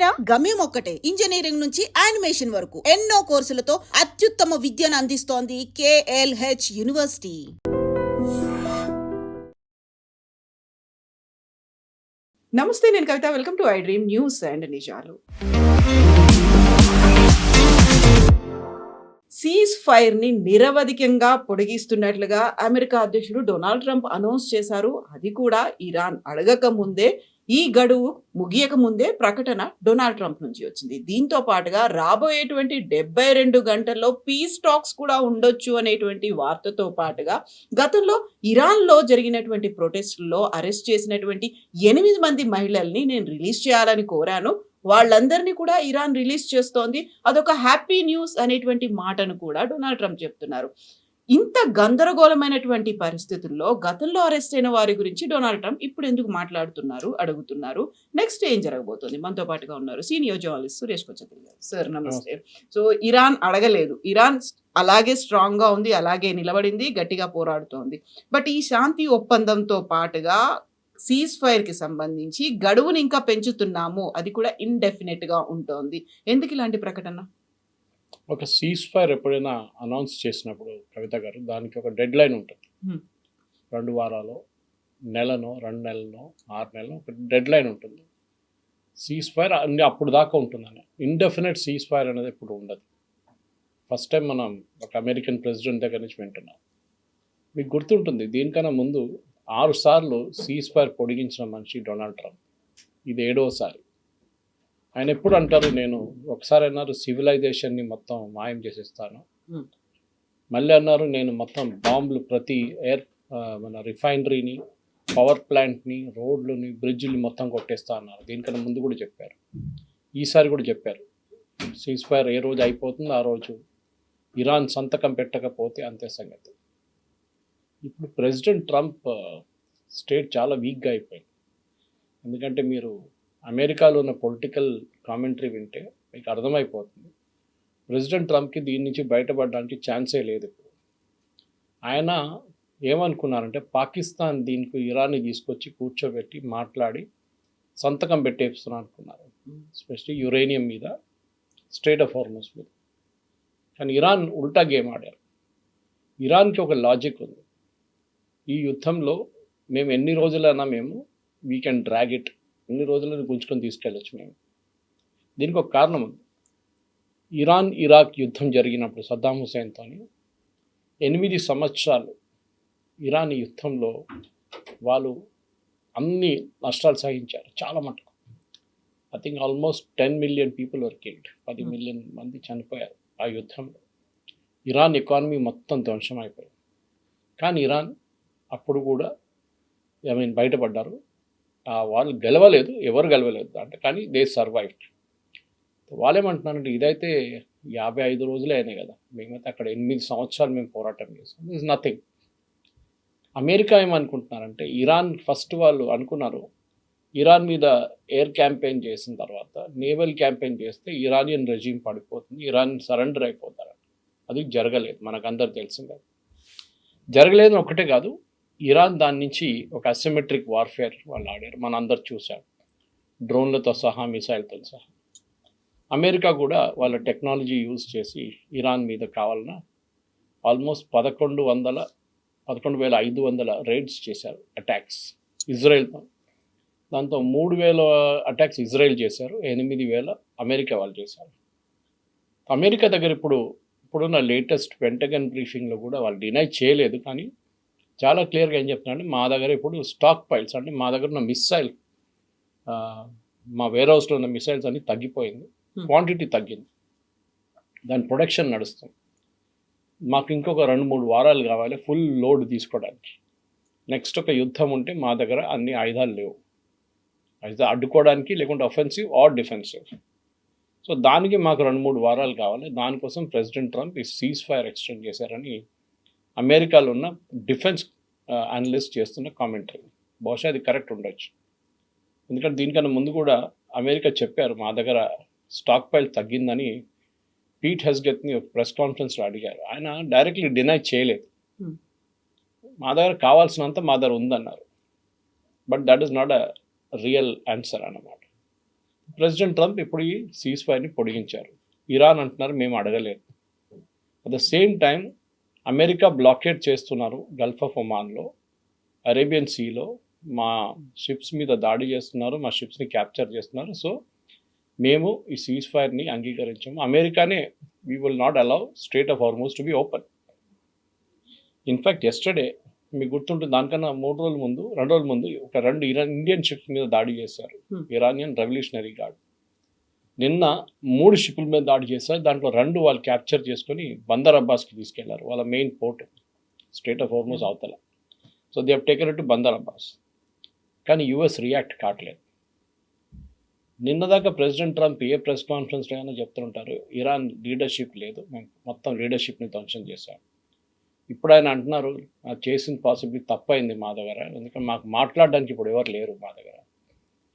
ఇంతేనా? గమ్యం ఒక్కటే, ఇంజనీరింగ్ నుంచి యానిమేషన్ వరకు ఎన్నో కోర్సులతో అత్యుత్తమ విద్యను అందిస్తోంది KLH యూనివర్సిటీ. నమస్తే, నేను Kavitha. Welcome to I dream news and నిజాలు. సీజ్ ఫైర్ ని నిరవధికంగా పొడిగిస్తున్నట్లుగా అమెరికా అధ్యక్షుడు డొనాల్డ్ ట్రంప్ అనౌన్స్ చేశారు. అది కూడా ఇరాన్ అడగక ముందే, ఈ గడువు ముగియక ముందే ప్రకటన డొనాల్డ్ ట్రంప్ నుంచి వచ్చింది. దీంతో పాటుగా రాబోయేటువంటి 72 గంటల్లో పీస్ టాక్స్ కూడా ఉండొచ్చు అనేటువంటి వార్తతో పాటుగా గతంలో ఇరాన్లో జరిగినటువంటి ప్రొటెస్టుల్లో అరెస్ట్ చేసినటువంటి 8 మంది మహిళల్ని నేను రిలీజ్ చేయాలని కోరాను, వాళ్ళందరినీ కూడా ఇరాన్ రిలీజ్ చేస్తోంది, అదొక హ్యాపీ న్యూస్ అనేటువంటి మాటను కూడా డొనాల్డ్ ట్రంప్ చెప్తున్నారు. ఇంత గందరగోళమైనటువంటి పరిస్థితుల్లో గతంలో అరెస్ట్ అయిన వారి గురించి డొనాల్డ్ ట్రంప్ ఇప్పుడు ఎందుకు మాట్లాడుతున్నారు, అడుగుతున్నారు. నెక్స్ట్ ఏం జరగబోతోంది? మనతో పాటుగా ఉన్నారు సీనియర్ జర్నలిస్ట్ సురేష్ కొచ్చతిల్ గారు. సార్ నమస్తే. సో ఇరాన్ అడగలేదు, ఇరాన్ అలాగే స్ట్రాంగ్ గా ఉంది, అలాగే నిలబడింది, గట్టిగా పోరాడుతోంది. బట్ ఈ శాంతి ఒప్పందంతో పాటుగా సీజ్ ఫైర్ కి సంబంధించి గడువుని ఇంకా పెంచుతున్నాము, అది కూడా ఇండెఫినెట్ గా ఉంటుంది. ఎందుకు ఇలాంటి ప్రకటన? ఒక సీజ్ ఫైర్ ఎప్పుడైనా అనౌన్స్ చేసినప్పుడు కవిత గారు, దానికి ఒక డెడ్ లైన్ ఉంటుంది. 2 వారాలు, నెలనో, 2 నెలలనో, 6 నెలలు ఒక డెడ్ లైన్ ఉంటుంది. సీజ్ ఫైర్ అన్ని అప్పుడు దాకా ఉంటుందని. ఇండెఫినెట్ సీజ్ ఫైర్ అనేది ఇప్పుడు ఉండదు. ఫస్ట్ టైం మనం ఒక అమెరికన్ ప్రెసిడెంట్ దగ్గర నుంచి వింటున్నాం. మీకు గుర్తుంటుంది, దీనికన్నా ముందు 6 సార్లు సీజ్ ఫైర్ పొడిగించిన మనిషి డొనాల్డ్ ట్రంప్. ఇది 7వసారి. ఆయన ఎప్పుడు అంటారు, నేను ఒకసారి అన్నారు సివిలైజేషన్ని మొత్తం మాయం చేసేస్తాను, మళ్ళీ అన్నారు నేను మొత్తం బాంబులు ప్రతి మన రిఫైనరీని, పవర్ ప్లాంట్ని, రోడ్లని, బ్రిడ్జ్ని మొత్తం కొట్టేస్తా అన్నారు. దీనికన్నా ముందు కూడా చెప్పారు, ఈసారి కూడా చెప్పారు. సీజ్ ఫైర్ ఏ రోజు అయిపోతుందో ఆ రోజు ఇరాన్ సంతకం పెట్టకపోతే అంతే సంగతి. ఇప్పుడు ప్రెసిడెంట్ ట్రంప్ స్టేట్ చాలా వీక్గా అయిపోయింది. ఎందుకంటే మీరు అమెరికాలో ఉన్న పొలిటికల్ కామెంటరీ వింటే మీకు అర్థమైపోతుంది, ప్రెసిడెంట్ ట్రంప్కి దీని నుంచి బయటపడడానికి ఛాన్సే లేదు. ఇప్పుడు ఆయన ఏమనుకున్నారంటే పాకిస్తాన్ దీనికి ఇరాన్ని తీసుకొచ్చి కూర్చోబెట్టి మాట్లాడి సంతకం పెట్టేస్తున్నా అనుకున్నారు, ఎస్పెషల్లీ యురేనియం మీద, స్ట్రెయిట్ ఆఫ్ హార్మస్ మీద. కానీ ఇరాన్ ఉల్టా గేమ్ ఆడారు. ఇరాన్కి ఒక లాజిక్ ఉంది, ఈ యుద్ధంలో మేము ఎన్ని రోజులైనా వీ కెన్ డ్రాగ్ ఇట్, ఎన్ని రోజులను గుంజుకొని తీసుకెళ్ళచ్చు మేము. దీనికి ఒక కారణం ఉంది. ఇరాన్ ఇరాక్ యుద్ధం జరిగినప్పుడు సద్దాం హుసేన్తో 8 సంవత్సరాలు ఇరాన్ యుద్ధంలో వాళ్ళు అన్ని నష్టాలు సహించారు, చాలా మటుకు. I think almost 10 million people were killed, 10 million మంది చనిపోయారు ఆ యుద్ధంలో. ఇరాన్ ఎకానమీ మొత్తం ధ్వంసం అయిపోయింది. కానీ ఇరాన్ అప్పుడు కూడా బయటపడ్డారు. వాళ్ళు గెలవలేదు, ఎవరు గెలవలేదు అంటే, కానీ దే సర్వైవ్డ్. వాళ్ళేమంటున్నారంటే ఇదైతే 55 రోజులే అయినాయి కదా, మేమైతే అక్కడ 8 సంవత్సరాలు మేము పోరాటం చేస్తాం, ఇస్ నథింగ్. అమెరికా ఏమనుకుంటున్నారంటే, ఇరాన్ ఫస్ట్ వాళ్ళు అనుకున్నారు ఇరాన్ మీద ఎయిర్ క్యాంపెయిన్ చేసిన తర్వాత నేవల్ క్యాంపెయిన్ చేస్తే ఇరానియన్ రెజీమ్ పడిపోతుంది, ఇరాన్ సరెండర్ అయిపోతారు. అది జరగలేదు, మనకందరు తెలిసింది కదా. జరగలేదు ఒకటే కాదు, ఇరాన్ దాని నుంచి ఒక అసిమెట్రిక్ వార్ఫేర్ వాళ్ళు ఆడారు, మన అందరు చూసారు, డ్రోన్లతో సహా, మిసైల్తో సహా. అమెరికా కూడా వాళ్ళ టెక్నాలజీ యూజ్ చేసి ఇరాన్ మీద కావాలన్నా ఆల్మోస్ట్ 11,500 రైడ్స్ చేశారు, అటాక్స్ ఇజ్రాయెల్తో. దాంతో 3,000 అటాక్స్ ఇజ్రాయెల్ చేశారు, 8,000 అమెరికా వాళ్ళు చేశారు. అమెరికా దగ్గర ఇప్పుడున్న లేటెస్ట్ పెంటగన్ బ్రీఫింగ్లో కూడా వాళ్ళు డినై చేయలేదు, కానీ చాలా క్లియర్గా ఏం చెప్తున్నారంటే, మా దగ్గర ఇప్పుడు స్టాక్ పైల్స్, అంటే మా దగ్గర ఉన్న మిసైల్, మా వేర్ హౌస్లో ఉన్న మిసైల్స్ అన్ని తగ్గిపోయింది, క్వాంటిటీ తగ్గింది, దాని ప్రొడక్షన్ నడుస్తుంది. మాకు ఇంకొక 2-3 వారాలు కావాలి ఫుల్ లోడ్ తీసుకోవడానికి. నెక్స్ట్ ఒక యుద్ధం ఉంటే మా దగ్గర అన్ని ఆయుధాలు లేవు, అయితే అడ్డుకోవడానికి, లేకుంటే అఫెన్సివ్ ఆర్ డిఫెన్సివ్. సో దానికి మాకు 2-3 వారాలు కావాలి. దానికోసం ప్రెసిడెంట్ ట్రంప్ ఈ సీజ్ ఫైర్ ఎక్స్టెండ్ చేశారని అమెరికాలో ఉన్న డిఫెన్స్ అనలిస్ట్ చేస్తున్న కామెంటరీ. బహుశా అది కరెక్ట్ ఉండొచ్చు, ఎందుకంటే దీనికన్నా ముందు కూడా అమెరికా చెప్పారు మా దగ్గర స్టాక్ పైల్ తగ్గిందని. పీట్ హెస్గెత్ని ఒక ప్రెస్ కాన్ఫరెన్స్లో అడిగారు, ఆయన డైరెక్ట్లీ డినై చేయలేదు, మా దగ్గర కావాల్సినంత మా దగ్గర ఉందన్నారు. But that is not a real answer అన్నమాట. ప్రెసిడెంట్ ట్రంప్ ఇప్పుడు ఈ సీజ్ ఫైర్ని పొడిగించారు. ఇరాన్ అంటున్నారు మేము అడగలేదు. At the same time America blockade చేస్తున్నారు గల్ఫ్ ఆఫ్ ఒమాన్లో, అరేబియన్ సీలో మా షిప్స్ మీద దాడి చేస్తున్నారు, మా షిప్స్ని క్యాప్చర్ చేస్తున్నారు. సో మేము ఈ సీజ్ ఫైర్ని అంగీకరించాము. అమెరికానే we will not allow straight of Hormuz to be open. In fact yesterday మీకు గుర్తుంటుంది, దానికన్నా 2 రోజుల ముందు ఒక 2 ఇండియన్ షిప్స్ మీద దాడి చేశారు, ఇరానియన్ రెవల్యూషనరీ గార్డ్. నిన్న 3 షిప్ల మీద దాడి చేశారు. దాంట్లో 2 వాళ్ళు క్యాప్చర్ చేసుకొని బందర్ అబ్బాస్కి తీసుకెళ్లారు, వాళ్ళ main port strait of Hormuz అవతల. So they have taken it to Bandar Abbas. కానీ యూఎస్ రియాక్ట్ కావట్లేదు. నిన్నదాకా ప్రెసిడెంట్ ట్రంప్ ఏ ప్రెస్ కాన్ఫరెన్స్లో అయినా చెప్తుంటారు ఇరాన్ లీడర్షిప్ లేదు, మేము మొత్తం లీడర్షిప్ని ధ్వంసం చేశాం. ఇప్పుడు ఆయన అంటున్నారు చేసిన పాసిబిలిటీ తప్పైంది మా దగ్గర, ఎందుకంటే మాకు మాట్లాడడానికి ఇప్పుడు ఎవరు లేరు మా దగ్గర,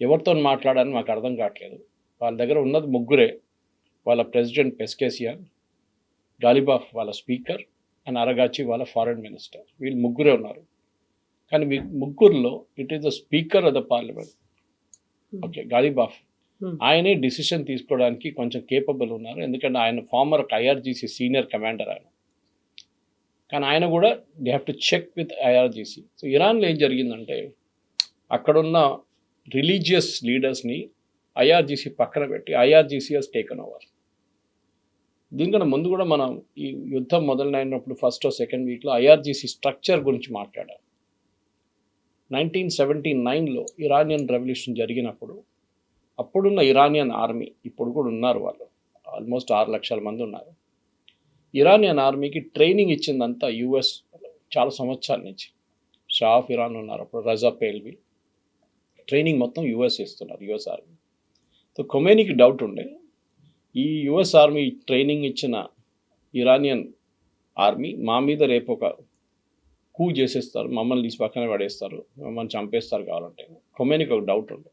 ఎవరితో మాట్లాడాలని మాకు అర్థం కావట్లేదు. వాళ్ళ దగ్గర ఉన్నది 3, వాళ్ళ ప్రెసిడెంట్ పెస్కేసియన్, గాలిబాఫ్ వాళ్ళ స్పీకర్, అండ్ అరగాచి వాళ్ళ ఫారెన్ మినిస్టర్. వీళ్ళు 3 ఉన్నారు. కానీ 3లో it is the speaker of the parliament, okay, Ghalibaf. ఆయనే డిసిషన్ తీసుకోవడానికి కొంచెం కేపబుల్ ఉన్నారు, ఎందుకంటే ఆయన ఫార్మర్ ఐఆర్జీసీ సీనియర్ కమాండర్ ఆయన. కానీ ఆయన కూడా they have to check with IRGC. So ఇరాన్లో ఏం జరిగిందంటే అక్కడున్న రిలీజియస్ లీడర్స్ని ఐఆర్జీసీ పక్కన పెట్టి ఐఆర్జీసీ హస్ టేకన్ ఓవర్. దీనికన్నా ముందు కూడా మనం ఈ యుద్ధం మొదలైనప్పుడు ఫస్ట్ సెకండ్ వీక్లో ఐఆర్జీసీ స్ట్రక్చర్ గురించి మాట్లాడాం. 1979లో ఇరానియన్ రెవల్యూషన్ జరిగినప్పుడు అప్పుడున్న ఇరానియన్ ఆర్మీ, ఇప్పుడు కూడా ఉన్నారు వాళ్ళు, ఆల్మోస్ట్ 6 లక్షల మంది ఉన్నారు. ఇరానియన్ ఆర్మీకి ట్రైనింగ్ ఇచ్చిందంతా యుఎస్ చాలా సంవత్సరాల నుంచి. షా ఆఫ్ ఇరాన్ ఉన్నారు అప్పుడు, రజా పేల్వి, ట్రైనింగ్ మొత్తం యుఎస్ ఇస్తున్నారు, యుఎస్ ఆర్మీ. సో ఖొమేనీకి డౌట్ ఉండే ఈ యుఎస్ ఆర్మీ ట్రైనింగ్ ఇచ్చిన ఇరానియన్ ఆర్మీ మా మీద రేపు ఒక కూ చేసేస్తారు, మమ్మల్ని తీసి పక్కన పడేస్తారు, మమ్మల్ని చంపేస్తారు కావాలంటే. ఖొమేనీకి ఒక డౌట్ ఉండే.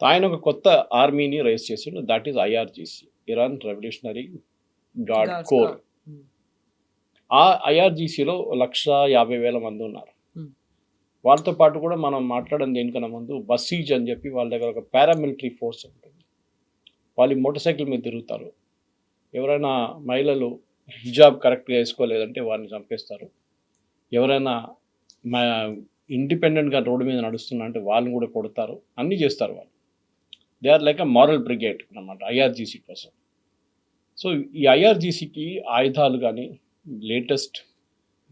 ఆయన ఒక కొత్త ఆర్మీని రైజ్ చేసిండు, that is IRGC, Iran revolutionary guard corps. ఆ ఐఆర్జీసీలో 150,000 మంది ఉన్నారు. వాళ్ళతో పాటు కూడా మనం మాట్లాడడం దేనికన్నా ముందు బసీజ్ అని చెప్పి వాళ్ళ దగ్గర ఒక పారామిలిటరీ ఫోర్స్ ఉంటుంది. వాళ్ళు మోటార్ సైకిల్ మీద తిరుగుతారు. ఎవరైనా మహిళలు హిజాబ్ కరెక్ట్గా వేసుకోలేదంటే వారిని చంపేస్తారు. ఎవరైనా ఇండిపెండెంట్గా రోడ్డు మీద నడుస్తున్నా అంటే వాళ్ళని కూడా కొడతారు, అన్నీ చేస్తారు వాళ్ళు. They are like a moral brigade అన్నమాట ఐఆర్జీసీ కోసం. సో ఈ ఐఆర్జీసీకి ఆయుధాలు కానీ, లేటెస్ట్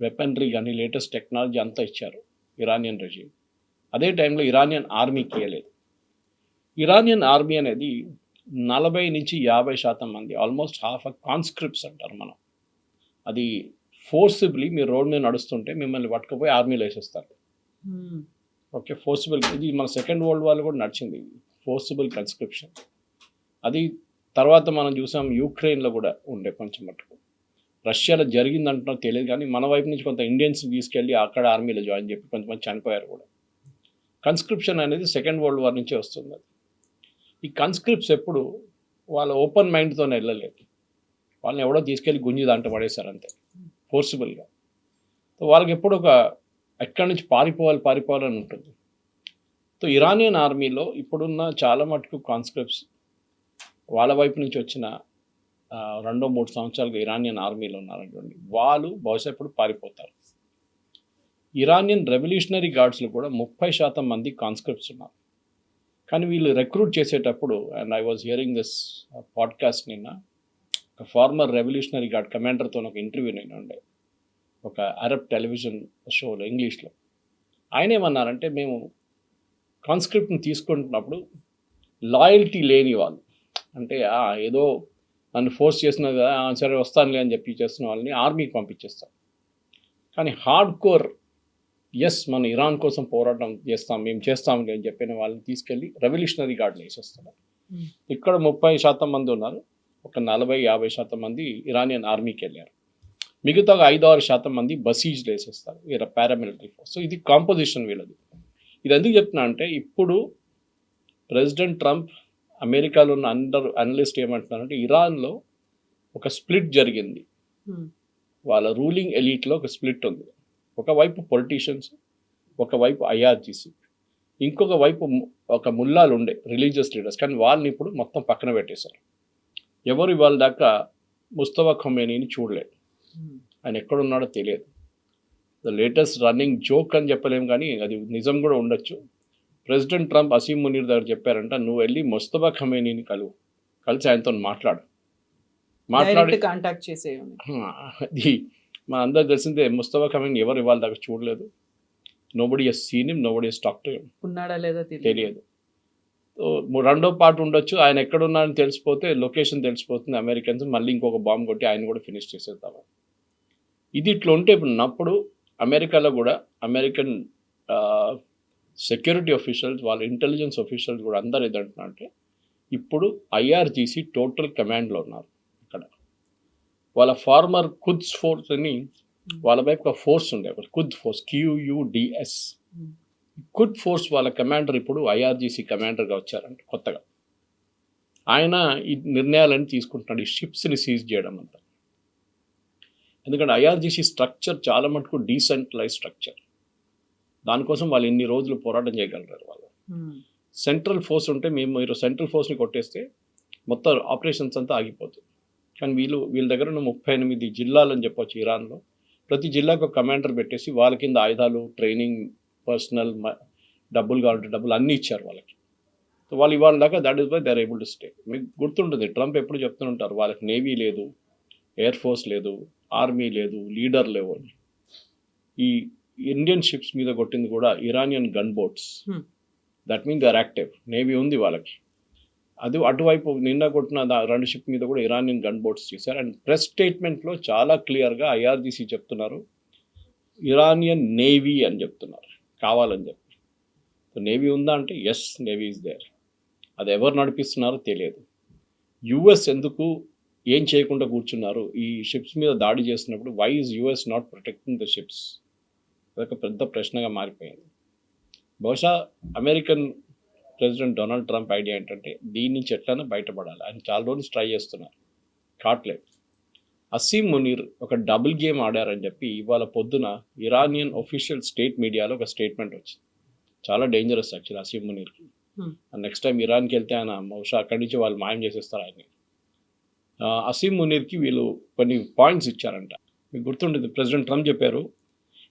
వెపనరీ కానీ, లేటెస్ట్ టెక్నాలజీ అంతా ఇచ్చారు ఇరానియన్ రెజీమ్. అదే టైంలో ఇరానియన్ ఆర్మీకి ఇవ్వలేదు. ఇరానియన్ ఆర్మీ అనేది 40 నుంచి 50% మంది, ఆల్మోస్ట్ హాఫ్ కాన్స్క్రిప్ట్స్ అంటారు మనం. అది ఫోర్సిబుల్లీ మీరు రోడ్ మీద నడుస్తుంటే మిమ్మల్ని పట్టుకుపోయి ఆర్మీలో వేసేస్తారు. Okay, forcible. ఇది మన సెకండ్ వరల్డ్ వార్ కూడా నడిచింది, ఫోర్సిబుల్ కన్స్క్రిప్షన్. అది తర్వాత మనం చూసాం యూక్రెయిన్లో కూడా ఉండే కొంచెం మటుకు. రష్యాలో జరిగిందంటున్నా తెలియదు, కానీ మన వైపు నుంచి కొంత ఇండియన్స్ తీసుకెళ్ళి అక్కడ ఆర్మీలో జాయిన్ చెప్పి కొంతమంది చనిపోయారు కూడా. కన్స్క్రిప్షన్ అనేది సెకండ్ వరల్డ్ వార్ నుంచే వస్తుంది. అది ఈ కన్స్క్రిప్ట్స్ ఎప్పుడు వాళ్ళ ఓపెన్ మైండ్తోనే వెళ్ళలేదు, వాళ్ళని ఎవడో తీసుకెళ్ళి గుంజి దాంట్లో పడేశారు అంతే, ఫోర్సిబుల్గా. సో వాళ్ళకి ఎప్పుడు ఒక ఎక్కడి నుంచి పారిపోవాలని ఉంటుంది. సో ఇరానియన్ ఆర్మీలో ఇప్పుడున్న చాలా మటుకు కాన్స్క్రిప్ట్స్ వాళ్ళ వైపు నుంచి వచ్చిన 2-3 సంవత్సరాలుగా ఇరానియన్ ఆర్మీలో ఉన్నారనుకోండి, వాళ్ళు బహుశా ఇప్పుడు పారిపోతారు. ఇరానియన్ రెవల్యూషనరీ గార్డ్స్లో కూడా 30% మంది కాన్స్క్రిప్ట్స్ ఉన్నారు. కానీ వీళ్ళు రిక్రూట్ చేసేటప్పుడు, and I was hearing this podcast నిన్న, ఒక ఫార్మర్ రెవల్యూషనరీ గార్డ్ కమాండర్తో ఒక ఇంటర్వ్యూ నేను ఉండే ఒక అరబ్ టెలివిజన్ షోలో ఇంగ్లీష్లో. ఆయన ఏమన్నారంటే, మేము కాన్స్క్రిప్ట్ని తీసుకుంటున్నప్పుడు లాయల్టీ లేని వాళ్ళు, అంటే ఏదో నన్ను ఫోర్స్ చేసిన కదా సరే వస్తానులే అని చెప్పి చేస్తున్న వాళ్ళని ఆర్మీకి పంపించేస్తారు. కానీ హార్డ్ కోర్ ఎస్ మనం ఇరాన్ కోసం పోరాటం చేస్తాం, మేము చేస్తాంలే అని చెప్పిన వాళ్ళని తీసుకెళ్ళి రెవల్యూషనరీ గార్డ్ని వేసేస్తున్నారు. ఇక్కడ 30% మంది ఉన్నారు, ఒక 40-50% మంది ఇరానియన్ ఆర్మీకి వెళ్ళారు. మిగతా 5-6% మంది బసీజ్లు వేసేస్తారు, వీళ్ళ పారామిలిటరీ ఫోర్స్. సో ఇది కాంపోజిషన్ వీళ్ళది. ఇది ఎందుకు చెప్తున్నా అంటే, ఇప్పుడు ప్రెసిడెంట్ ట్రంప్, అమెరికాలో ఉన్న అందరు అనలిస్ట్ ఏమంటున్నారంటే, ఇరాన్లో ఒక స్ప్లిట్ జరిగింది, వాళ్ళ రూలింగ్ ఎలీట్లో ఒక స్ప్లిట్ ఉంది. ఒకవైపు పొలిటీషియన్స్, ఒకవైపు ఐఆర్జీసీ. ఇంకొక వైపు ఒక ముల్లాలు ఉండే రిలీజియస్ లీడర్స్, కానీ వాళ్ళని ఇప్పుడు మొత్తం పక్కన పెట్టేశారు. ఎవరు ఇవాళ దాకా ముస్తఫా ఖొమేనీని చూడలేదు, ఆయన ఎక్కడున్నాడో తెలియదు. ద లేటెస్ట్ రన్నింగ్ జోక్ అని చెప్పలేము, కానీ అది నిజం కూడా ఉండొచ్చు. ప్రెసిడెంట్ ట్రంప్ అసీం మునీర్ దగ్గర చెప్పారంట, నువ్వు వెళ్ళి ముస్తఫా ఖొమేనీని కలిసి ఆయనతో మాట్లాడి కాంటాక్ట్ చేసేయండి. అది మా అందరికి తెలిసిందే, ముస్తఫా ఖొమేనీ ఎవరు ఇవాళ దాకా చూడలేదు. Nobody has seen him, nobody has talked to him. ఉన్నాడా లేదా తెలియదు. రెండో పార్ట్ ఉండొచ్చు, ఆయన ఎక్కడున్నారని తెలిసిపోతే లొకేషన్ తెలిసిపోతుంది, అమెరికన్స్ మళ్ళీ ఇంకొక బాంబు కొట్టి ఆయన కూడా ఫినిష్ చేసేద్దాం. ఇది ఇట్లా ఉంటే ఇప్పుడు అమెరికాలో కూడా అమెరికన్ సెక్యూరిటీ ఆఫీషియల్స్, వాళ్ళ ఇంటెలిజెన్స్ ఆఫీషియల్స్ కూడా అందరు ఏదంటున్నారంటే ఇప్పుడు IRGC టోటల్ కమాండ్లో ఉన్నారు. ఇక్కడ వాళ్ళ ఫార్మర్ కుద్స్ ఫోర్స్ అని వాళ్ళ వైపు ఒక ఫోర్స్ ఉండే, ఒక కుద్ ఫోర్స్, QUDS. కుడ్ ఫోర్స్ వాళ్ళ కమాండర్ ఇప్పుడు IRGC కమాండర్గా వచ్చారంట కొత్తగా. ఆయన ఈ నిర్ణయాలన్నీ తీసుకుంటున్నాడు, ఈ షిప్స్ని సీజ్ చేయడం అంతా. ఎందుకంటే IRGC స్ట్రక్చర్ చాలా మటుకు డీసెంట్రలైజ్ స్ట్రక్చర్, దానికోసం వాళ్ళు ఇన్ని రోజులు పోరాటం చేయగలరు. వాళ్ళు సెంట్రల్ ఫోర్స్ ఉంటే మీరు సెంట్రల్ ఫోర్స్ని కొట్టేస్తే మొత్తం ఆపరేషన్స్ అంతా ఆగిపోతుంది. కానీ వీళ్ళ దగ్గర ఉన్న 38 జిల్లాలు అని చెప్పొచ్చు ఇరాన్లో. ప్రతి జిల్లాకు ఒక కమాండర్ పెట్టేసి వాళ్ళ కింద ఆయుధాలు, ట్రైనింగ్, పర్సనల్, డబ్బులు కావాలంటే డబ్బులు అన్నీ ఇచ్చారు వాళ్ళకి. సో వాళ్ళు ఇవాళ దాకా that is why they are able to stay. మీకు గుర్తుంటుంది, ట్రంప్ ఎప్పుడు చెప్తుంటారు వాళ్ళకి నేవీ లేదు, ఎయిర్ ఫోర్స్ లేదు, ఆర్మీ లేదు, లీడర్ లేవు అని. ఈ ఇండియన్ షిప్స్ మీద కొట్టింది కూడా Iranian gun boats. That mean they are active. Navy ఉంది వాళ్ళకి. అది అటువైపు నిన్న కొట్టిన 2 షిప్ మీద కూడా ఇరానియన్ గన్ బోట్స్ చేశారు. అండ్ ప్రెస్ స్టేట్మెంట్లో చాలా క్లియర్గా IRGC చెప్తున్నారు, ఇరానియన్ నేవీ అని చెప్తున్నారు కావాలని చెప్పి. సో నేవీ ఉందా అంటే ఎస్, నేవీ ఈజ్ దేర్. అది ఎవరు నడిపిస్తున్నారో తెలియదు. US ఎందుకు ఏం చేయకుండా కూర్చున్నారు ఈ షిప్స్ మీద దాడి చేస్తున్నప్పుడు? Why is US not protecting the ships? అదొక పెద్ద ప్రశ్నగా మారిపోయింది. బహుశా American president Donald Trump idea ఏంటంటే దీని నుంచి ఎట్లైనా బయటపడాలి. ఆయన చాలా రోజులు ట్రై చేస్తున్నారు, కాట్లేదు. అసీం మునీర్ ఒక డబుల్ గేమ్ ఆడారని చెప్పి ఇవాళ పొద్దున ఇరానియన్ ఒఫీషియల్ స్టేట్ మీడియాలో ఒక స్టేట్మెంట్ వచ్చింది. చాలా డేంజరస్ యాక్చువల్లీ అసీం మునీర్కి. నెక్స్ట్ టైం ఇరాన్కి వెళ్తే ఆయన బహుశా అక్కడి నుంచి వాళ్ళు మాయం చేసేస్తారు ఆయన్ని. అసీం మునీర్కి వీళ్ళు కొన్ని పాయింట్స్ ఇచ్చారంట. మీకు గుర్తుంటుంది, ప్రెసిడెంట్ ట్రంప్ చెప్పారు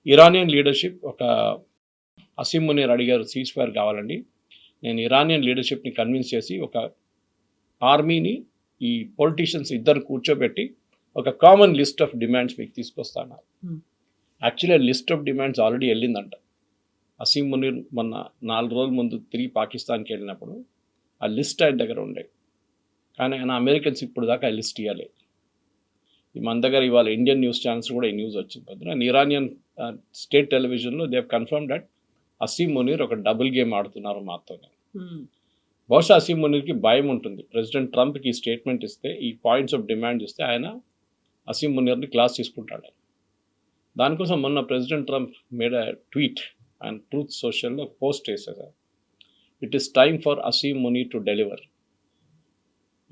ఇరానియన్ లీడర్షిప్, ఒక అసీం మునీర్ అడిగారు సీజ్ ఫైర్ కావాలండి, నేను ఇరానియన్ లీడర్షిప్ని కన్విన్స్ చేసి ఒక ఆర్మీని, ఈ పొలిటీషియన్స్ ఇద్దరు కూర్చోబెట్టి ఒక కామన్ లిస్ట్ ఆఫ్ డిమాండ్స్ మీకు తీసుకొస్తాను. Actually list of demands already వెళ్ళిందంట. అసీం మునీర్ మొన్న 4 రోజుల ముందు తిరిగి పాకిస్తాన్కి వెళ్ళినప్పుడు ఆ లిస్ట్ ఆయన దగ్గర ఉండే, కానీ ఆయన అమెరికన్స్ ఇప్పుడు దాకా ఆ లిస్ట్ ఇవ్వలేదు. మన దగ్గర ఇవాళ ఇండియన్ న్యూస్ ఛానల్స్ కూడా ఈ న్యూస్ వచ్చింది పొద్దున. ఇరానియన్ స్టేట్ టెలివిజన్లో they have confirm that Asim Munir ఒక డబుల్ గేమ్ ఆడుతున్నారు మాతోనే. బహుశా అసీం మునీర్కి భయం ఉంటుంది, ప్రెసిడెంట్ ట్రంప్కి ఈ స్టేట్మెంట్ ఇస్తే, ఈ పాయింట్స్ ఆఫ్ డిమాండ్ ఇస్తే ఆయన అసీం మునీర్ని క్లాస్ తీసుకుంటాడు. దానికోసం మొన్న president Trump made a tweet and truth సోషల్లో పోస్ట్ చేశారు, it is time for Asim Munir to deliver.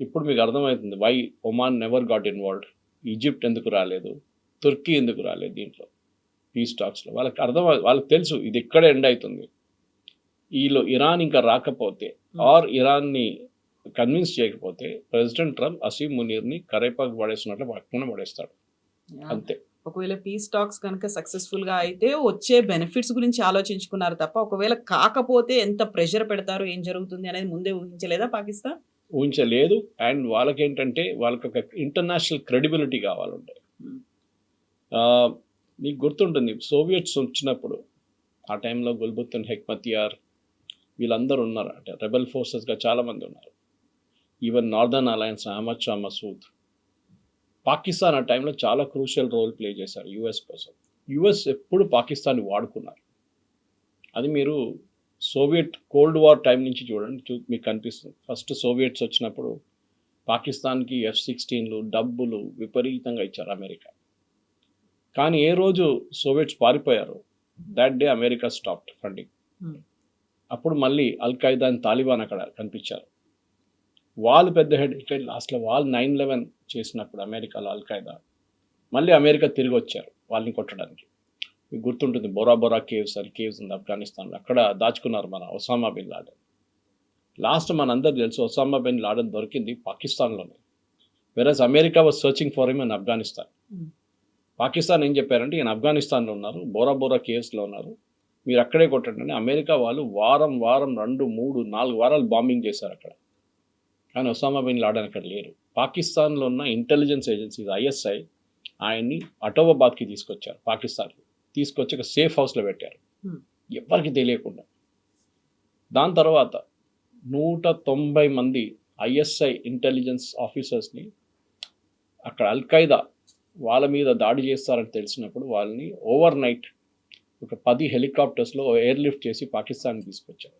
ఇప్పుడు మీకు అర్థమవుతుంది why Oman never got involved. Egypt ఎందుకు రాలేదు, తుర్కీ ఎందుకు రాలేదు దీంట్లో పీస్ టాక్స్లో. వాళ్ళకి తెలుసు ఇది ఇక్కడే ఎండ్ అవుతుంది. ఈలో ఇరాన్ ఇంకా రాకపోతే ఆర్ ఇరాన్ని కన్విన్స్ చేయకపోతే ప్రెసిడెంట్ ట్రంప్ అసీం మునీర్ని కరేపాకు పడేస్తున్నట్లు పక్కన పడేస్తాడు అంతే. ఒకవేళ పీస్ టాక్స్ కనుక సక్సెస్ఫుల్ గా అయితే వచ్చే బెనిఫిట్స్ గురించి ఆలోచించుకున్నారు తప్ప, ఒకవేళ కాకపోతే ఎంత ప్రెషర్ పెడతారు, ఏం జరుగుతుంది అనేది ముందే ఊహించలేదా పాకిస్తాన్? ఊహించలేదు. అండ్ వాళ్ళకేంటంటే వాళ్ళకి ఒక ఇంటర్నేషనల్ క్రెడిబిలిటీ కావాలంటే. మీకు గుర్తుంటుంది సోవియట్స్ వచ్చినప్పుడు ఆ టైంలో గుల్బుద్దీన్ హెక్మతియార్ వీళ్ళందరూ ఉన్నారు, అంటే రెబెల్ ఫోర్సెస్గా చాలామంది ఉన్నారు. Even northern alliance Ahmad Shah Massoud. Pakistan ఆ టైంలో చాలా క్రూషియల్ రోల్ ప్లే చేశారు US కోసం. US ఎప్పుడు పాకిస్తాన్ని వాడుకున్నారు. అది మీరు సోవియట్ కోల్డ్ వార్ టైం నుంచి చూడండి, మీకు కనిపిస్తుంది. ఫస్ట్ సోవియట్స్ వచ్చినప్పుడు పాకిస్తాన్కి F-16లు డబ్బులు విపరీతంగా ఇచ్చారు అమెరికా. కానీ ఏ రోజు సోవియట్స్ పారిపోయారు, that day America stopped funding. అప్పుడు మళ్ళీ అల్-ఖైదా అండ్ తాలిబాన్ అక్కడ కనిపించారు. వాళ్ళు పెద్ద హెడ్ ఇక్కడ లాస్ట్లో వాళ్ళు 9/11 చేసినప్పుడు అమెరికాలో అల్-ఖైదా, మళ్ళీ అమెరికా తిరిగి వచ్చారు వాళ్ళని కొట్టడానికి. మీకు గుర్తుంటుంది బొరా బొరా కేవ్స్ అని కేవ్స్ ఉంది ఆఫ్ఘనిస్తాన్లో, అక్కడ దాచుకున్నారు మన ఒసామా బిన్ లాడెన్. లాస్ట్ మనందరికి తెలుసు ఒసామా బిన్ లాడెన్ దొరికింది పాకిస్తాన్లోనే, versus America was searching for him in Afghanistan. Pakistan ఏం చెప్పారంటే ఈయన ఆఫ్ఘనిస్తాన్లో ఉన్నారు, బోరా బోరా కేవ్స్లో ఉన్నారు, మీరు అక్కడే కొట్టండి అని అమెరికా వాళ్ళు వారం 2, 3, 4 వారాలు బాంబింగ్ చేశారు అక్కడ. కానీ ఒసామా బిన్ లాడెన్ అక్కడ లేరు. పాకిస్తాన్లో ఉన్న ఇంటెలిజెన్స్ ఏజెన్సీస్ ఐఎస్ఐ ఆయన్ని అటోబాబాద్కి తీసుకొచ్చారు, పాకిస్తాన్కి తీసుకొచ్చి ఒక సేఫ్ హౌస్లో పెట్టారు ఎవరికి తెలియకుండా. దాని తర్వాత 190 మంది ఐఎస్ఐ ఇంటెలిజెన్స్ ఆఫీసర్స్ని అక్కడ అల్ఖైదా వాళ్ళ మీద దాడి చేస్తారని తెలిసినప్పుడు వాళ్ళని ఓవర్ నైట్ ఒక 10 హెలికాప్టర్స్లో ఎయిర్ లిఫ్ట్ చేసి పాకిస్తాన్కి తీసుకొచ్చారు.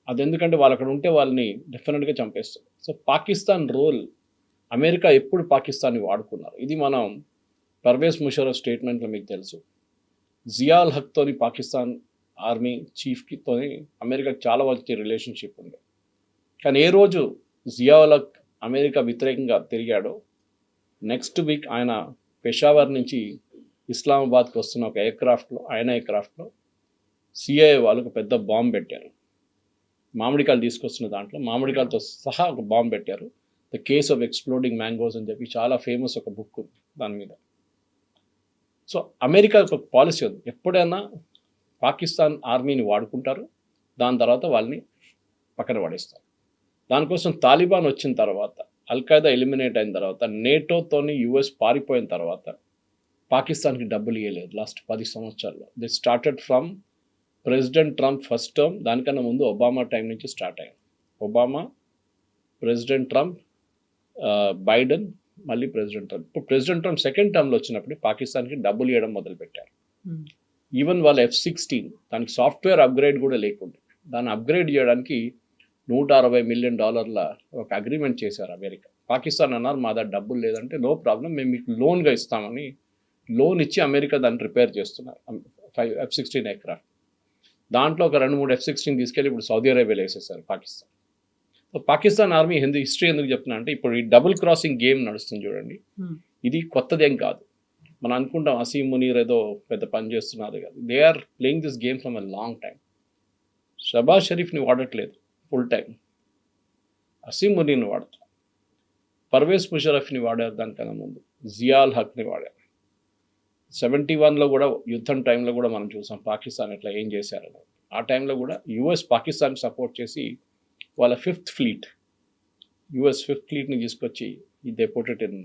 అది ఎందుకంటే వాళ్ళు అక్కడ ఉంటే వాళ్ళని డెఫినెట్గా చంపేస్తారు. సో పాకిస్తాన్ రోల్, అమెరికా ఎప్పుడు పాకిస్తాన్ని వాడుకున్నారు, ఇది మనం పర్వేజ్ ముషర్రఫ్ స్టేట్మెంట్లో మీకు తెలుసు. జియాల్ హక్తోని పాకిస్తాన్ ఆర్మీ చీఫ్తోని అమెరికాకి చాలా మంచి రిలేషన్షిప్ ఉంది. కానీ ఏ రోజు జియాల్ హక్ అమెరికా వ్యతిరేకంగా తిరిగాడో నెక్స్ట్ వీక్ ఆయన పెషావర్ నుంచి ఇస్లామాబాద్కి వస్తున్న ఒక ఎయిర్క్రాఫ్ట్లో సిఐఏ వాళ్ళకు పెద్ద బాంబు పెట్టారు. మామిడికాయలు తీసుకొస్తున్న దాంట్లో మామిడికాయలతో సహా ఒక బాంబు పెట్టారు. The case of exploding mangoes అని చెప్పి చాలా ఫేమస్ ఒక బుక్ ఉంది దాని మీద. సో అమెరికా ఒక పాలసీ ఉంది, ఎప్పుడైనా పాకిస్తాన్ ఆర్మీని వాడుకుంటారు, దాని తర్వాత వాళ్ళని పక్కన పడేస్తారు. దానికోసం తాలిబాన్ వచ్చిన తర్వాత, అల్ఖైదా ఎలిమినేట్ అయిన తర్వాత, నేటోతోని యుఎస్ పారిపోయిన తర్వాత పాకిస్తాన్కి డబ్బులు ఇవ్వలేదు లాస్ట్ 10 సంవత్సరాల్లో. The started from president Trump first term, దానికన్నా ముందు ఒబామా టైం నుంచి స్టార్ట్ అయ్యాయి. ఒబామా, ప్రెసిడెంట్ ట్రంప్, బైడెన్, మళ్ళీ ప్రెసిడెంట్ ట్రంప్. ఇప్పుడు ప్రెసిడెంట్ ట్రంప్ సెకండ్ టర్మ్లో వచ్చినప్పుడు పాకిస్తాన్కి డబ్బులు ఇవ్వడం మొదలుపెట్టారు. ఈవెన్ వాళ్ళ F-16 దానికి సాఫ్ట్వేర్ అప్గ్రేడ్ కూడా లేకుండా దాన్ని అప్గ్రేడ్ చేయడానికి $160 మిలియన్ ఒక అగ్రిమెంట్ చేశారు అమెరికా. పాకిస్తాన్ అన్నారు మా దగ్గర డబ్బులు లేదంటే నో ప్రాబ్లం, మేము మీకు లోన్గా ఇస్తామని లోన్ ఇచ్చి అమెరికా దాన్ని రిపేర్ చేస్తున్నారు. 5 F-16 ఎయిర్క్రాఫ్ట్, దాంట్లో ఒక 2-3 F-16 తీసుకెళ్ళి ఇప్పుడు సౌదీ అరేబియాలో వేసేసారు Pakistan. So Pakistan army history ఎందుకు చెప్తున్నా అంటే ఇప్పుడు ఈ డబుల్ క్రాసింగ్ గేమ్ నడుస్తుంది చూడండి, ఇది కొత్తదేం కాదు. మనం అనుకుంటాం అసీం మునీర్ ఏదో పెద్ద పని చేస్తున్నారు కాదు, they are playing this game from a long time. Shahbaz షరీఫ్ని వాడట్లేదు ఫుల్ టైం, అసీం మునీర్ని వాడతారు, పర్వేజ్ ముషర్రఫ్ని వాడారు, దానికన్నా ముందు జియాల్ హక్ని వాడారు. 71లో కూడా యుద్ధం టైంలో కూడా మనం చూసాం పాకిస్తాన్ ఎట్లా ఏం చేశారని. ఆ టైంలో కూడా యుఎస్ పాకిస్తాన్ సపోర్ట్ చేసి వాళ్ళ 5th ఫ్లీట్, యుఎస్ 5th ఫ్లీట్ని తీసుకొచ్చి they put it in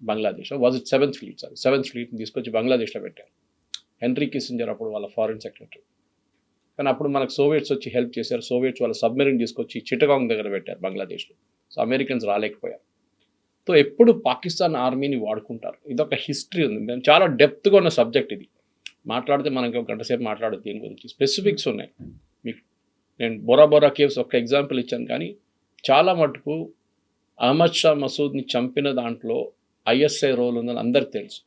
Bangladesh, was it 7th fleet, sorry 7th ఫ్లీట్ని తీసుకొచ్చి బంగ్లాదేశ్లో పెట్టారు. హెన్రీ కిస్సింజర్ అప్పుడు వాళ్ళ ఫారిన్ సెక్రటరీ. కానీ అప్పుడు మనకు సోవియట్స్ వచ్చి హెల్ప్ చేశారు. సోవియట్స్ వాళ్ళ సబ్మెరీన్ తీసుకొచ్చి చిట్టగాంగ్ దగ్గర పెట్టారు బంగ్లాదేశ్లో. సో అమెరికన్స్ రాలేకపోయారు. సో ఎప్పుడు పాకిస్తాన్ ఆర్మీని వాడుకుంటారు, ఇదొక హిస్టరీ ఉంది. మేము చాలా డెప్త్గా ఉన్న సబ్జెక్ట్ ఇది, మాట్లాడితే మనకి ఒక గంట సేపు మాట్లాడదు దీని గురించి. స్పెసిఫిక్స్ ఉన్నాయి మీకు. నేను బొరా బొరా కేవ్స్ ఒక ఎగ్జాంపుల్ ఇచ్చాను, కానీ చాలా మటుకు అహ్మద్ షా మసూద్ని చంపిన దాంట్లో ఐఎస్ఐ రోల్ ఉందని అందరికి తెలుసు.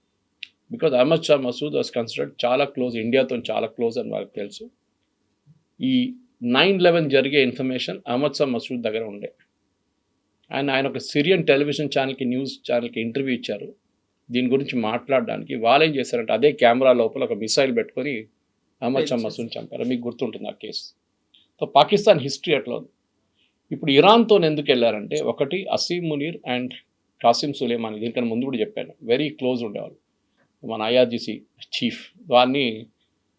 Because Ahmad Shah Massoud was considered చాలా క్లోజ్, ఇండియాతో చాలా క్లోజ్ అని వాళ్ళకి తెలుసు. ఈ 9/11 జరిగే ఇన్ఫర్మేషన్ అహ్మద్ షా మసూద్ దగ్గర ఉండే. ఆయన ఒక సిరియన్ టెలివిజన్ ఛానల్కి, న్యూస్ ఛానల్కి ఇంటర్వ్యూ ఇచ్చారు దీని గురించి మాట్లాడడానికి. వాళ్ళు ఏం చేశారంటే అదే కెమెరా లోపల ఒక మిసైల్ పెట్టుకొని అహ్మద్ షా మసూద్ని చంపారు. మీకు గుర్తుంటుంది ఆ కేసు. సో పాకిస్తాన్ హిస్టరీ అట్లా ఉంది. ఇప్పుడు ఇరాన్తో ఎందుకు వెళ్ళారంటే, ఒకటి అసీం మునీర్ అండ్ కాసిం సులేమాని, దీనికన్నా ముందు కూడా చెప్పాను, వెరీ క్లోజ్ ఉండేవాళ్ళు. మన IRGC చీఫ్, వారిని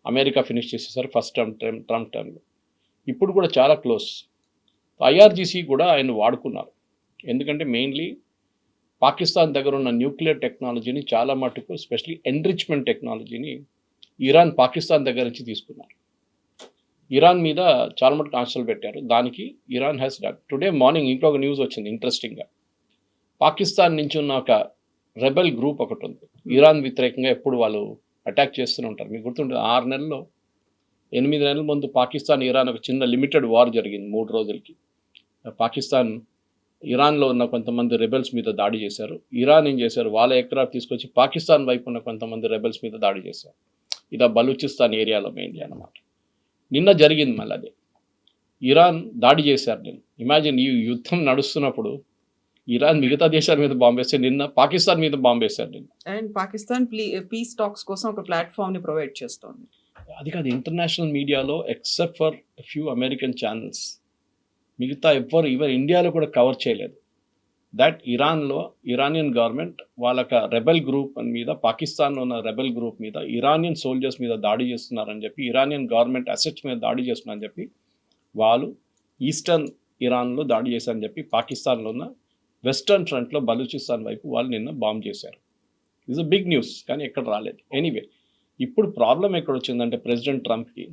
అమెరికా ఫినిష్ చేసేసారు ఫస్ట్ ట్రంప్ టర్మ్లో. ఇప్పుడు కూడా చాలా క్లోజ్. IRGC కూడా ఆయన వాడుకున్నారు. ఎందుకంటే మెయిన్లీ పాకిస్తాన్ దగ్గర ఉన్న న్యూక్లియర్ టెక్నాలజీని చాలా మటుకు, ఎస్పెషలీ ఎన్రిచ్మెంట్ టెక్నాలజీని ఇరాన్ పాకిస్తాన్ దగ్గర నుంచి తీసుకున్నారు. ఇరాన్ మీద చాలా మటుకు ఆంక్షలు పెట్టారు. దానికి Iran has done. Today morning ఇంకొక న్యూస్ వచ్చింది ఇంట్రెస్టింగ్గా. పాకిస్తాన్ నుంచి ఉన్న ఒక రెబెల్ గ్రూప్ ఒకటి ఉంది, ఇరాన్ వ్యతిరేకంగా ఎప్పుడు వాళ్ళు అటాక్ చేస్తూనే ఉంటారు. మీకు గుర్తుంటుంది 8 నెలల ముందు పాకిస్తాన్ ఇరాన్ ఒక చిన్న లిమిటెడ్ వార్ జరిగింది 3 రోజులకి. పాకిస్తాన్ ఇరాన్లో ఉన్న కొంతమంది రెబెల్స్ మీద దాడి చేశారు. ఇరాన్ ఏం చేశారు, వాళ్ళ ఎయిర్క్రాఫ్ట్ తీసుకొచ్చి పాకిస్తాన్ వైపు ఉన్న కొంతమంది రెబెల్స్ మీద దాడి చేశారు. ఇది బలూచిస్తాన్ ఏరియాలో మెయిన్లీ అన్నమాట. నిన్న జరిగింది మళ్ళీ అదే, ఇరాన్ దాడి చేశారు. నేను ఇమాజిన్, ఈ యుద్ధం నడుస్తున్నప్పుడు ఇరాన్ మిగతా దేశాల మీద బాంబు వేస్తే నిన్న పాకిస్తాన్ మీద బాంబు వేశారు నిన్న. అండ్ పాకిస్తాన్ పీస్ టాక్స్ కోసం ఒక ప్లాట్ఫామ్ ని ప్రొవైడ్ చేస్తోంది. అది కాదు, ఇంటర్నేషనల్ మీడియాలో except for few American channels మిగతా ఎవ్వరు ఈవెన్ ఇండియాలో కూడా కవర్ చేయలేదు. దట్ ఇరానియన్ గవర్నమెంట్ వాళ్ళక రెబెల్ గ్రూప్ మీద, పాకిస్తాన్లో ఉన్న రెబెల్ గ్రూప్ మీద, ఇరానియన్ సోల్జర్స్ మీద దాడి చేస్తున్నారని చెప్పి, ఇరానియన్ గవర్నమెంట్ అసెట్స్ మీద దాడి చేస్తున్నారని చెప్పి వాళ్ళు ఈస్టర్న్ ఇరాన్లో దాడి చేశారని చెప్పి పాకిస్తాన్లో ఉన్న వెస్టర్న్ ఫ్రంట్లో బలూచిస్తాన్ వైపు వాళ్ళు నిన్న బాంబ్ చేశారు. ఇట్స్ అ బిగ్ న్యూస్, కానీ ఎక్కడ రాలేదు. ఎనీవే, ఇప్పుడు ప్రాబ్లం ఎక్కడ వచ్చిందంటే ప్రెసిడెంట్ ట్రంప్కి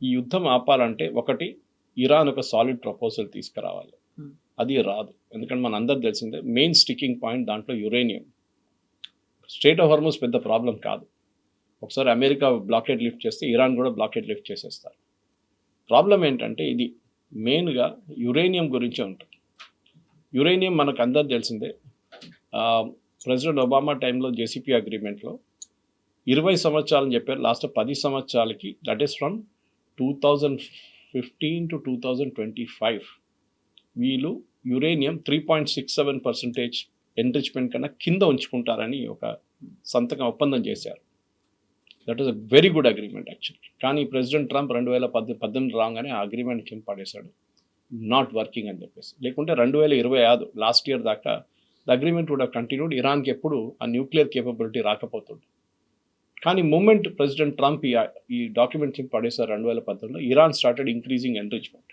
ఈ యుద్ధం ఆపాలంటే ఒకటి ఇరాన్ ఒక సాలిడ్ ప్రపోజల్ తీసుకురావాలి. అది రాదు, ఎందుకంటే మన అందరు తెలిసిందే మెయిన్ స్టికింగ్ పాయింట్ దాంట్లో యురేనియం. స్ట్రైట్ ఆఫ్ హార్మోస్ పెద్ద ప్రాబ్లం కాదు, ఒకసారి అమెరికా బ్లాకేడ్ లిఫ్ట్ చేస్తే ఇరాన్ కూడా బ్లాకేడ్ లిఫ్ట్ చేసేస్తారు. ప్రాబ్లం ఏంటంటే ఇది మెయిన్గా యురేనియం గురించే ఉంటుంది. యురేనియం మనకు అందరు తెలిసిందే, ప్రెసిడెంట్ ఒబామా టైంలో జేసీపీ అగ్రిమెంట్లో 20 సంవత్సరాలని చెప్పారు, లాస్ట్ 10 సంవత్సరాలకి, దట్ ఈస్ ఫ్రమ్ 2015 to 2025 వీళ్ళు యురేనియం 3.67% ఎన్రిచ్మెంట్ కన్నా కింద ఉంచుకుంటారని ఒక సంతకం ఒప్పందం చేశారు. That is a very good agreement actually. కానీ ప్రెసిడెంట్ ట్రంప్ 2018 రాగానే ఆ అగ్రిమెంట్ కింద పడేశాడు, నాట్ వర్కింగ్ అని చెప్పేసి. లేకుంటే 2025 లాస్ట్ ఇయర్ దాకా the agreement would have continued. ఇరాన్కి ఎప్పుడు ఆ న్యూక్లియర్ కేపబిలిటీ రాకపోతుంది. కానీ మూమెంట్ ప్రెసిడెంట్ ట్రంప్ ఈ డాక్యుమెంట్ పడేశారు 2018లో, ఇరాన్ స్టార్టెడ్ ఇంక్రీజింగ్ ఎన్రిచ్మెంట్.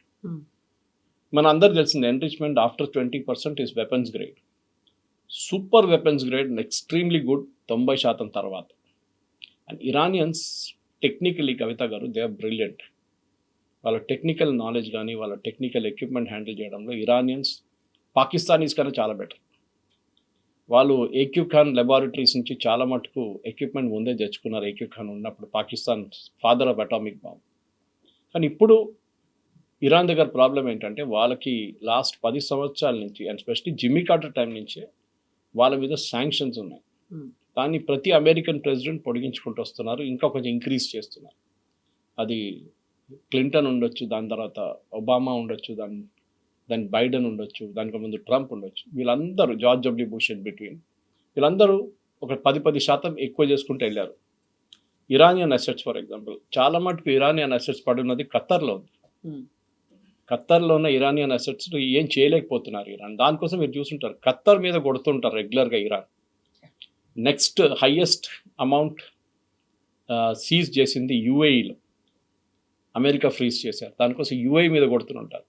మన అందరు తెలిసింది enrichment after 20% is weapons grade, super weapons grade, extremely good 90% తర్వాత. And Iranians technically, Kavitha garu, they are brilliant. వాళ్ళ టెక్నికల్ నాలెడ్జ్ కానీ వాళ్ళ టెక్నికల్ ఎక్విప్మెంట్ హ్యాండిల్ చేయడంలో ఇరానియన్స్ పాకిస్తానీస్ కన్నా చాలా బెటర్. వాళ్ళు ఏక్యూ ఖాన్ లెబారెటరీస్ నుంచి చాలా మటుకు ఎక్విప్మెంట్ ముందే తెచ్చుకున్నారు ఏక్యూ ఖాన్ ఉన్నప్పుడు, Pakistan father of atomic bomb. కానీ ఇప్పుడు ఇరాన్ దగ్గర ప్రాబ్లం ఏంటంటే వాళ్ళకి లాస్ట్ 10 సంవత్సరాల నుంచి, and specially Jimmy Carter time నుంచే వాళ్ళ మీద శాంక్షన్స్ ఉన్నాయి. దాన్ని ప్రతి అమెరికన్ ప్రెసిడెంట్ పొడిగించుకుంటూ వస్తున్నారు, ఇంకా కొంచెం ఇంక్రీజ్ చేస్తున్నారు. అది క్లింటన్ ఉండొచ్చు, దాని తర్వాత ఒబామా ఉండొచ్చు, దాని బైడెన్ ఉండొచ్చు, దానికి ముందు ట్రంప్ ఉండొచ్చు. వీళ్ళందరూ, George W bush in between, వీళ్ళందరూ ఒక 10% ఎక్కువ చేసుకుంటూ వెళ్ళారు. ఇరానియన్ అసెట్స్ ఫర్ ఎగ్జాంపుల్, చాలా మటుకు ఇరానియన్ అసెట్స్ పడున్నది ఖత్తర్లో ఉంది. ఖత్తర్లో ఉన్న ఇరానియన్ అసెట్స్ ఏం చేయలేకపోతున్నారు ఇరాన్. దానికోసం మీరు చూస్తుంటారు ఖత్తర్ మీద కొడుతుంటారు రెగ్యులర్గా Iran. Next highest amount seize చేసింది యుఏఈలో, అమెరికా ఫ్రీజ్ చేశారు, దానికోసం యుఏఈ మీద కొడుతుంటారు.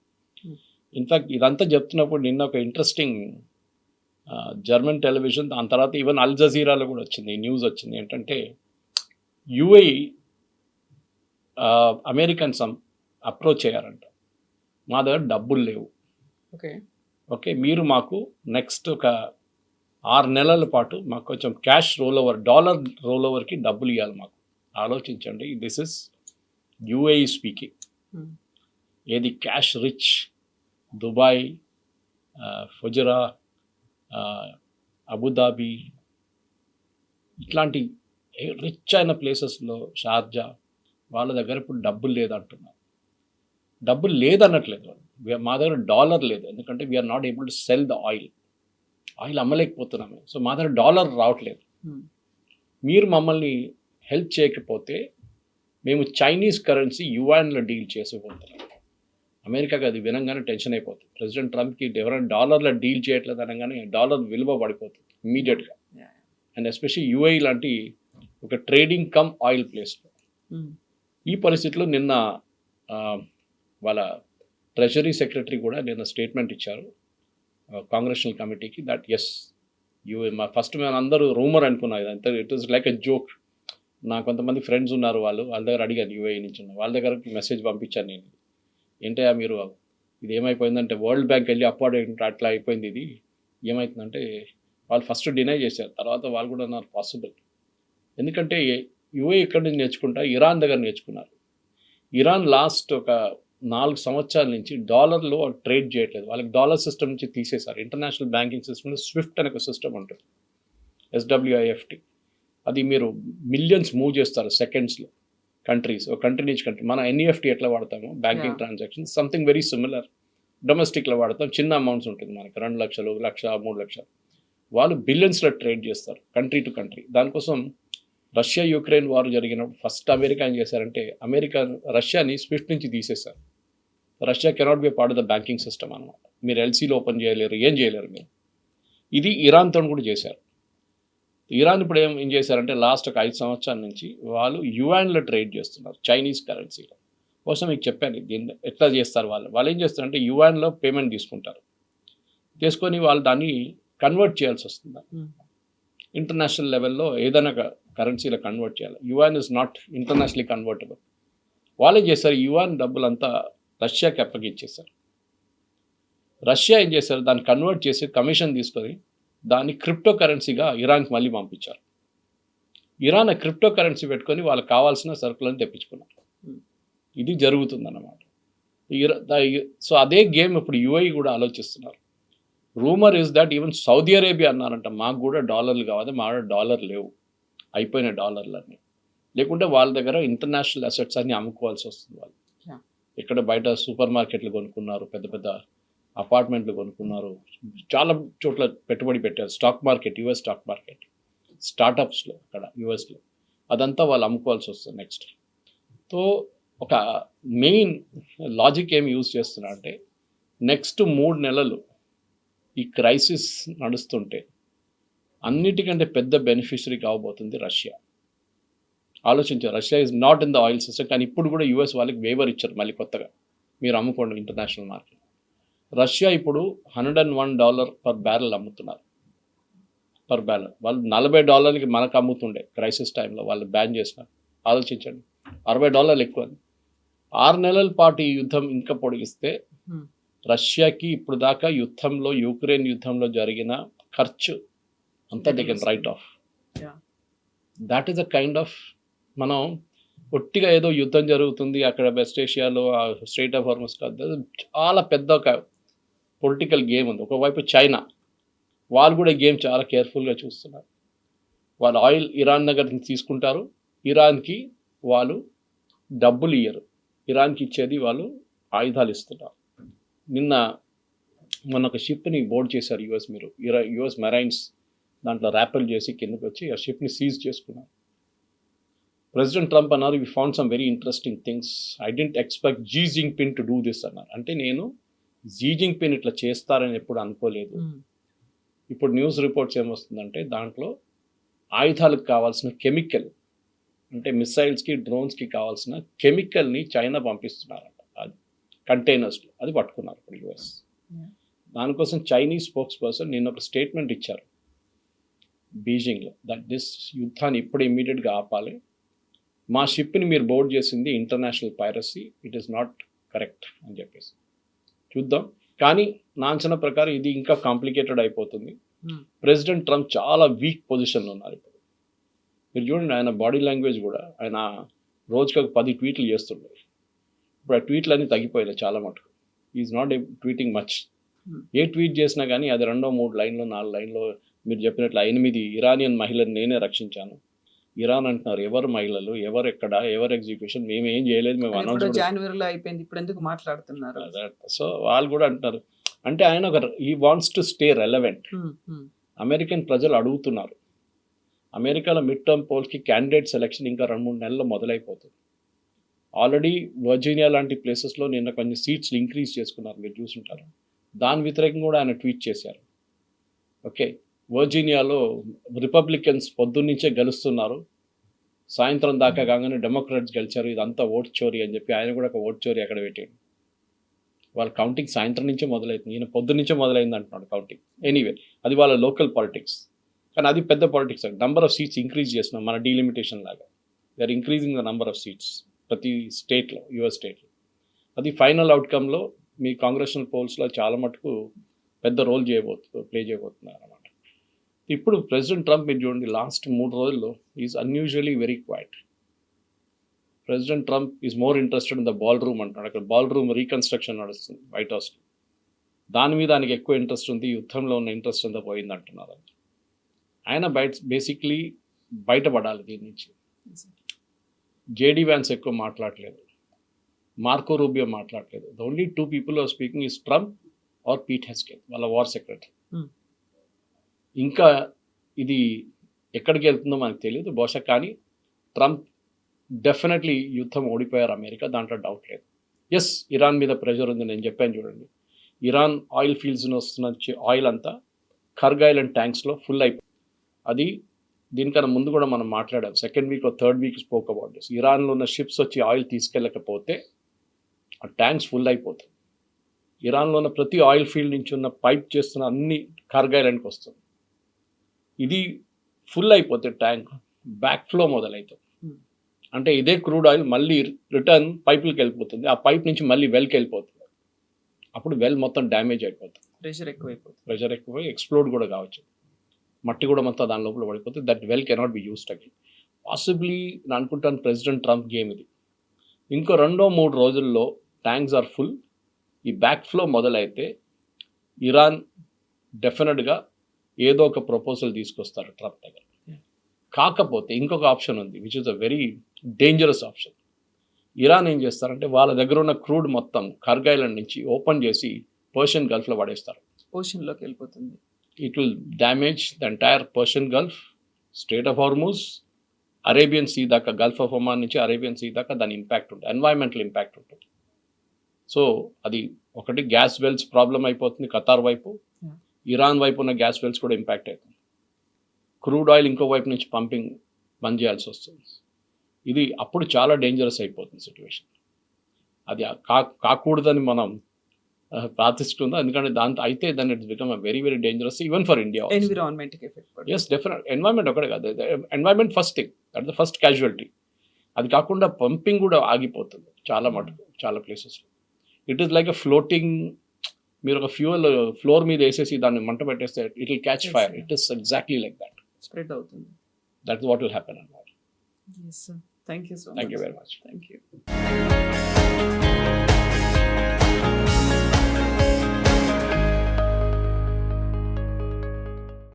ఇన్ఫ్యాక్ట్ ఇదంతా చెప్తున్నప్పుడు నిన్న ఒక ఇంట్రెస్టింగ్ జర్మన్ టెలివిజన్, దాని తర్వాత ఈవెన్ అల్ జజీరాలో కూడా వచ్చింది న్యూస్ వచ్చింది. ఏంటంటే యుఏఈ అమెరికన్స్ అప్రోచ్ అయ్యారంట, మా దగ్గర డబ్బులు లేవు, ఓకే మీరు మాకు నెక్స్ట్ ఒక 6 నెలల పాటు మాకు కొంచెం క్యాష్ డాలర్ రోల్ ఓవర్కి డబ్బులు ఇవ్వాలి మాకు. ఆలోచించండి, దిస్ ఇస్ యుఏఈ స్పీకింగ్. ఏది క్యాష్ రిచ్ దుబాయ్, ఫుజరా, అబుదాబి, ఇట్లాంటి రిచ్ అయిన ప్లేసెస్లో, షార్జా, వాళ్ళ దగ్గర ఇప్పుడు డబ్బులు లేదంటున్నారు. డబ్బులు లేదన్నట్లేదు, మా దగ్గర డాలర్ లేదు, ఎందుకంటే we're not able to sell the oil అమ్మలేకపోతున్నాము. సో మా దగ్గర డాలర్ రావట్లేదు, మీరు మమ్మల్ని హెల్ప్ చేయకపోతే మేము చైనీస్ కరెన్సీ యువాన్లో డీల్ చేసుకోబోతున్నాం. అమెరికాకి అది వినంగానే టెన్షన్ అయిపోతుంది. ప్రెసిడెంట్ ట్రంప్కి ఎవరైనా డాలర్లో డీల్ చేయట్లేదు అనగానే డాలర్ విలువ పడిపోతుంది ఇమ్మీడియట్గా. అండ్ ఎస్పెషల్లీ యుఏఈ లాంటి ఒక ట్రేడింగ్ కమ్ ఆయిల్ ప్లేస్లో. ఈ పరిస్థితిలో నిన్న వాళ్ళ ట్రెజరీ సెక్రటరీ కూడా నిన్న స్టేట్మెంట్ ఇచ్చారు కాంగ్రెషనల్ కమిటీకి, దట్ ఎస్ ఫస్ట్ మేము అందరూ రూమర్ అనుకున్నాం, ఇదంతా it is like a joke. నా కొంతమంది ఫ్రెండ్స్ ఉన్నారు, వాళ్ళ దగ్గర అడిగాను, యుఏఈ నుంచి వాళ్ళ దగ్గరకు మెసేజ్ పంపించాను నేను, ఏంటయ్యా మీరు ఇది ఏమైపోయిందంటే వరల్డ్ బ్యాంక్ వెళ్ళి అప్వార్డ్ అట్లా అయిపోయింది, ఇది ఏమవుతుందంటే వాళ్ళు ఫస్ట్ డినై చేశారు, తర్వాత వాళ్ళు కూడా అన్నారు పాసిబుల్. ఎందుకంటే యుఏఈ ఎక్కడి నుంచి నేర్చుకుంటా, ఇరాన్ దగ్గర నేర్చుకున్నారు. ఇరాన్ లాస్ట్ ఒక 4 సంవత్సరాల నుంచి డాలర్లో ట్రేడ్ చేయట్లేదు, వాళ్ళకి డాలర్ సిస్టమ్ నుంచి తీసేశారు. ఇంటర్నేషనల్ బ్యాంకింగ్ సిస్టమ్లో స్విఫ్ట్ అనే ఒక సిస్టమ్ ఉంటుంది, SWIFT. అది మీరు మిలియన్స్ మూవ్ చేస్తారు సెకండ్స్లో కంట్రీస్, ఒక కంట్రీ నుంచి కంట్రీ. మన NEFT ఎట్లా వాడతామో banking transaction, something very similar డొమెస్టిక్లో వాడతాం, చిన్న అమౌంట్స్ ఉంటుంది మనకి 2 లక్షలు, 1,00,000, 3 లక్షలు. వాళ్ళు బిలియన్స్లో ట్రేడ్ చేస్తారు కంట్రీ టు కంట్రీ. దానికోసం రష్యా యుక్రెయిన్ వార్ జరిగినప్పుడు ఫస్ట్ అమెరికా ఏం చేశారంటే రష్యాని స్విఫ్ట్ నుంచి తీసేశారు. Russia cannot be part of the banking system అనమాట. మీరు ఎల్సీలో ఓపెన్ చేయలేరు, ఏం చేయలేరు మీరు. ఇది ఇరాన్తో కూడా చేశారు. ఇరాన్ ఇప్పుడు ఏం చేశారంటే లాస్ట్ ఒక 5 సంవత్సరాల నుంచి వాళ్ళు యువాన్లో ట్రేడ్ చేస్తున్నారు, చైనీస్ కరెన్సీలో. కోసం మీకు చెప్పాను దీన్ని ఎట్లా చేస్తారు. వాళ్ళు ఏం చేస్తారంటే యువాన్లో పేమెంట్ తీసుకొని వాళ్ళు దాన్ని కన్వర్ట్ చేయాల్సి వస్తుంది. ఇంటర్నేషనల్ లెవెల్లో ఏదైనా కరెన్సీలో కన్వర్ట్ చేయాలి. Yuan is not internationally convertible. వాళ్ళు ఏం చేస్తారు, యువాన్ డబ్బులంతా రష్యాకి అప్పగిచ్చేశారు. రష్యా ఏం చేశారు, దాన్ని కన్వర్ట్ చేసి కమిషన్ తీసుకొని దాన్ని క్రిప్టో కరెన్సీగా ఇరాన్కి మళ్ళీ పంపించారు. ఇరాన్ క్రిప్టో కరెన్సీ పెట్టుకొని వాళ్ళకి కావాల్సిన సరుకులను తెప్పించుకున్నారు. ఇది జరుగుతుందన్నమాట. సో అదే గేమ్ ఇప్పుడు యుఏఈ కూడా ఆలోచిస్తున్నారు. Rumour is that even Saudi Arabia అన్నారంట, మాకు కూడా డాలర్లు కావాలి, మా డాలర్ లేవు, అయిపోయిన డాలర్లన్నీ. లేకుంటే వాళ్ళ దగ్గర ఇంటర్నేషనల్ అసెట్స్ అన్ని అమ్ముకోవాల్సి వస్తుంది. వాళ్ళు ఇక్కడ బయట సూపర్ మార్కెట్లు కొనుక్కున్నారు, పెద్ద పెద్ద అపార్ట్మెంట్లు కొనుక్కున్నారు, చాలా చోట్ల పెట్టుబడి పెట్టారు. Stock market, US stock market, స్టార్టప్స్లో అక్కడ యుఎస్లో, అదంతా వాళ్ళు అమ్ముకోవాల్సి వస్తుంది నెక్స్ట్. సో ఒక మెయిన్ లాజిక్ ఏమి యూజ్ చేస్తున్నారంటే నెక్స్ట్ 3 నెలలు ఈ క్రైసిస్ నడుస్తుంటే అన్నిటికంటే పెద్ద బెనిఫిషరీ కావబోతుంది రష్యా. ఆలోచించారు, Russia is not in the oil system, కానీ ఇప్పుడు కూడా యుఎస్ వాళ్ళకి వేవర్ ఇచ్చారు మళ్ళీ కొత్తగా, మీరు అమ్ముకోండి ఇంటర్నేషనల్ మార్కెట్. రష్యా ఇప్పుడు $101 పర్ బ్యారెల్ అమ్ముతున్నారు, పర్ బ్యారెల్. వాళ్ళు $40 మనకు అమ్ముతుండే క్రైసిస్ టైంలో, వాళ్ళు బ్యాన్ చేసినారు. ఆలోచించండి, $60 ఎక్కువ. 6 నెలల పాటు ఈ యుద్ధం ఇంకా పొడిగిస్తే రష్యాకి ఇప్పుడు దాకా యుద్ధంలో, యుక్రెయిన్ యుద్ధంలో జరిగిన ఖర్చు అంతా they can write of. That is a kind of, మనం ఒట్టిగా ఏదో యుద్ధం జరుగుతుంది అక్కడ వెస్ట్ ఏషియాలో స్ట్రెయిట్ ఆఫ్ హార్మస్ కాదు, చాలా పెద్ద ఒక పొలిటికల్ గేమ్ ఉంది. ఒకవైపు చైనా, వాళ్ళు కూడా గేమ్ చాలా కేర్ఫుల్గా చూస్తున్నారు. వాళ్ళు ఆయిల్ ఇరాన్ దగ్గర నుంచి తీసుకుంటారు, ఇరాన్కి వాళ్ళు డబ్బులు ఇయ్యరు, ఇరాన్కి ఇచ్చేది వాళ్ళు ఆయుధాలు ఇస్తున్నారు. మొన్న ఒక షిప్ని బోర్డ్ చేశారు యుఎస్ మెరైన్స్, దాంట్లో ర్యాపెల్ చేసి కిందకి వచ్చి ఆ షిప్ని సీజ్ చేసుకున్నారు. ప్రెసిడెంట్ ట్రంప్ అన్నారు, we found some very interesting things, I didn't expect Xi Jinping to do this అన్నారు. అంటే నేను జీ జింగ్పిన్ ఇట్లా చేస్తారని ఎప్పుడు అనుకోలేదు. ఇప్పుడు న్యూస్ రిపోర్ట్స్ ఏమొస్తుందంటే దాంట్లో ఆయుధాలకు కావాల్సిన కెమికల్, అంటే మిసైల్స్కి, డ్రోన్స్కి కావాల్సిన కెమికల్ని చైనా పంపిస్తున్నారంట, అది కంటైనర్స్లో, అది పట్టుకున్నారు ఇప్పుడు యుఎస్. దానికోసం చైనీస్ స్పోక్స్ పర్సన్ నిన్న ఒక స్టేట్మెంట్ ఇచ్చారు బీజింగ్లో, దట్ దిస్ యుద్ధాన్ని ఇప్పుడు ఇమ్మీడియట్గా ఆపాలి, మా షిప్ని మీరు బోర్డ్ చేసింది international piracy, it is not correct అని చెప్పేసి. చూద్దాం, కానీ నా అంచనా ప్రకారం ఇది ఇంకా కాంప్లికేటెడ్ అయిపోతుంది. ప్రెసిడెంట్ ట్రంప్ చాలా వీక్ పొజిషన్లో ఉన్నారు ఇప్పుడు. మీరు చూడండి, ఆయన బాడీ లాంగ్వేజ్ కూడా, ఆయన రోజుకి ఒక 10 ట్వీట్లు చేస్తుండే. ఇప్పుడు ఆ ట్వీట్లు అన్నీ తగ్గిపోయినాయి చాలా మటుకు. Is not tweeting much. A tweet చేసినా కానీ అది 2-3 లైన్లో, 4 లైన్లో, మీరు చెప్పినట్లు 8 ఇరానియన్ మహిళను నేనే రక్షించాను. ఇరాన్ అంటున్నారు, ఎవరు మహిళలు, ఎవరు ఎక్కడ, ఎవరు ఎగ్జిక్యూషన్, మేము ఏం చేయలేదు, మేము అనౌన్స్ జనవరిలో అయిపోయింది, ఇప్పుడు ఎందుకు మాట్లాడుతున్నారు. సో వాళ్ళు కూడా అంటున్నారు, అంటే ఆయన he wants to stay relevant. American ప్రజలు అడుగుతున్నారు. అమెరికాలో మిడ్ టర్మ్ పోల్స్కి క్యాండిడేట్ సెలెక్షన్ ఇంకా 2-3 నెలల్లో మొదలైపోతుంది. ఆల్రెడీ వర్జీనియా లాంటి ప్లేసెస్లో నిన్న కొన్ని సీట్స్ ఇంక్రీజ్ చేసుకున్నారు, మీరు చూసుంటారు. దాని వ్యతిరేకంగా కూడా ఆయన ట్వీట్ చేశారు. ఓకే, వర్జీనియాలో రిపబ్లికన్స్ పొద్దున్నుంచే గెలుస్తున్నారు, సాయంత్రం దాకా కాగానే డెమోక్రాట్స్ గెలిచారు, ఇదంతా ఓట్ చోరీ అని చెప్పి ఆయన కూడా ఒక ఓట్ చోరీ అక్కడ పెట్టాడు. వాళ్ళ కౌంటింగ్ సాయంత్రం నుంచే మొదలవుతుంది, ఈయన పొద్దున్నుంచే మొదలైంది అంటున్నాడు కౌంటింగ్. ఎనీవే, అది వాళ్ళ లోకల్ పాలిటిక్స్, కానీ అది పెద్ద politics. Number of seats increase చేస్తున్నాం, మన డీలిమిటేషన్ లాగా. They are increasing the number of seats ప్రతి స్టేట్లో, యుఎస్ స్టేట్లో. అది ఫైనల్ అవుట్కమ్లో మీ కాంగ్రెషనల్ పోల్స్లో చాలా మటుకు పెద్ద రోల్ ప్లే చేయబోతున్నారు అన్నమాట. ఇప్పుడు ప్రెసిడెంట్ ట్రంప్ మీరు చూడండి, లాస్ట్ 3 రోజుల్లో is unusually very quiet. President Trump is more interested in the ballroom అంటున్నాడు. అక్కడ బాల్ రూమ్ రీకన్స్ట్రక్షన్ నడుస్తుంది వైట్ హౌస్లో, దాని మీద ఆయనకి ఎక్కువ ఇంట్రెస్ట్ ఉంది, యుద్ధంలో ఉన్న ఇంట్రెస్ట్ అంతా పోయింది అంటున్నారు. ఆయన బేసిక్లీ బయటపడాలి దీని నుంచి. జేడీ వ్యాన్స్ ఎక్కువ మాట్లాడలేదు, మార్కో రూబియో మాట్లాడలేదు. The only 2 people are speaking is Trump or Pete హెస్కెల్, వాళ్ళ వార్ సెక్రటరీ. ఇంకా ఇది ఎక్కడికి వెళ్తుందో మనకు తెలియదు బహుశా, కానీ ట్రంప్ డెఫినెట్లీ యుద్ధం ఓడిపోయారు అమెరికా, దాంట్లో డౌట్ లేదు. ఎస్, ఇరాన్ మీద ప్రెషర్ ఉంది, నేను చెప్పాను చూడండి. ఇరాన్ ఆయిల్ ఫీల్డ్స్ వస్తున్న ఆయిల్ అంతా ఖర్గ్ అండ్ ట్యాంక్స్లో ఫుల్ అయిపోయింది. అది దీనికన్నా ముందు కూడా మనం మాట్లాడాం, 2nd week or 3rd week spoke about this. ఇరాన్లో ఉన్న షిప్స్ వచ్చి ఆయిల్ తీసుకెళ్ళకపోతే ఆ ట్యాంక్స్ ఫుల్ అయిపోతుంది. ఇరాన్లో ఉన్న ప్రతి ఆయిల్ ఫీల్డ్ నుంచి ఉన్న పైప్ చేస్తున్న అన్ని ఖర్గ్ ఐలాండ్కి వస్తుంది. ఇది ఫుల్ అయిపోతే ట్యాంక్ బ్యాక్ ఫ్లో మొదలవుతుంది. అంటే ఇదే క్రూడ్ ఆయిల్ మళ్ళీ రిటర్న్ పైపులకి వెళ్ళిపోతుంది, ఆ పైప్ నుంచి మళ్ళీ వెల్కి వెళ్ళిపోతుంది. అప్పుడు వెల్ మొత్తం డ్యామేజ్ అయిపోతుంది, ప్రెషర్ ఎక్కువై ఎక్స్ప్లోడ్ కూడా కావచ్చు, మట్టి కూడా మొత్తం దాని లోపల పడిపోతుంది. That well cannot be used again. Possibly నేను అనుకుంటాను ప్రెసిడెంట్ ట్రంప్ గేమ్ ఇది. ఇంకో 2-3 రోజుల్లో ట్యాంక్స్ ఆర్ ఫుల్, ఈ బ్యాక్ ఫ్లో మొదలైతే ఇరాన్ డెఫినెట్గా ఏదో ఒక ప్రపోజల్ తీసుకొస్తారు ట్రంప్ దగ్గర. కాకపోతే ఇంకొక ఆప్షన్ ఉంది, which is a very dangerous option. Iran ఏం చేస్తారంటే వాళ్ళ దగ్గర ఉన్న క్రూడ్ మొత్తం ఖర్గ్ ఐలాండ్ నుంచి ఓపెన్ చేసి పర్షియన్ గల్ఫ్లో పడేస్తారు. ఓషన్లోకి వెళ్ళిపోతుంది. It will damage the entire Persian gulf, strait of Hormuz, Arabian sea దాకా, గల్ఫ్ ఆఫ్ ఒమాన్ నుంచి అరేబియన్ సీ దాకా దాని ఇంపాక్ట్ ఉంటుంది, ఎన్వైరన్మెంటల్ ఇంపాక్ట్ ఉంటుంది. సో అది ఒకటి గ్యాస్ వెల్స్ ప్రాబ్లం అయిపోతుంది ఖతార్ వైపు, ఇరాన్ వైపు ఉన్న గ్యాస్ వెల్స్ కూడా ఇంపాక్ట్ అవుతుంది. క్రూడ్ ఆయిల్ ఇంకో వైపు నుంచి పంపింగ్ బంద్ చేయాల్సి వస్తుంది. ఇది అప్పుడు చాలా డేంజరస్ అయిపోతుంది సిచ్యువేషన్. అది కాకూడదని మనం ప్రార్థిస్తుందా, ఎందుకంటే దాంతో అయితే దాన్ని it's become very very dangerous even for India. Yes, definite. Environment ఒకటే కాదు, environment first thing, that the first casualty. అది కాకుండా పంపింగ్ కూడా ఆగిపోతుంది చాలా మటుకు, చాలా ప్లేసెస్లో. It is like a floating, మీరు ఒక ఫ్యూయల్ ఫ్లోర్ మీద వేసేసి దాన్ని మంట పెట్టేస్తే it will catch fire. It is exactly like that, spread అవుతుంది. That is what will happen అన్నమాట. Yes, sir. Thank you so much. Thank you very much. Thank you.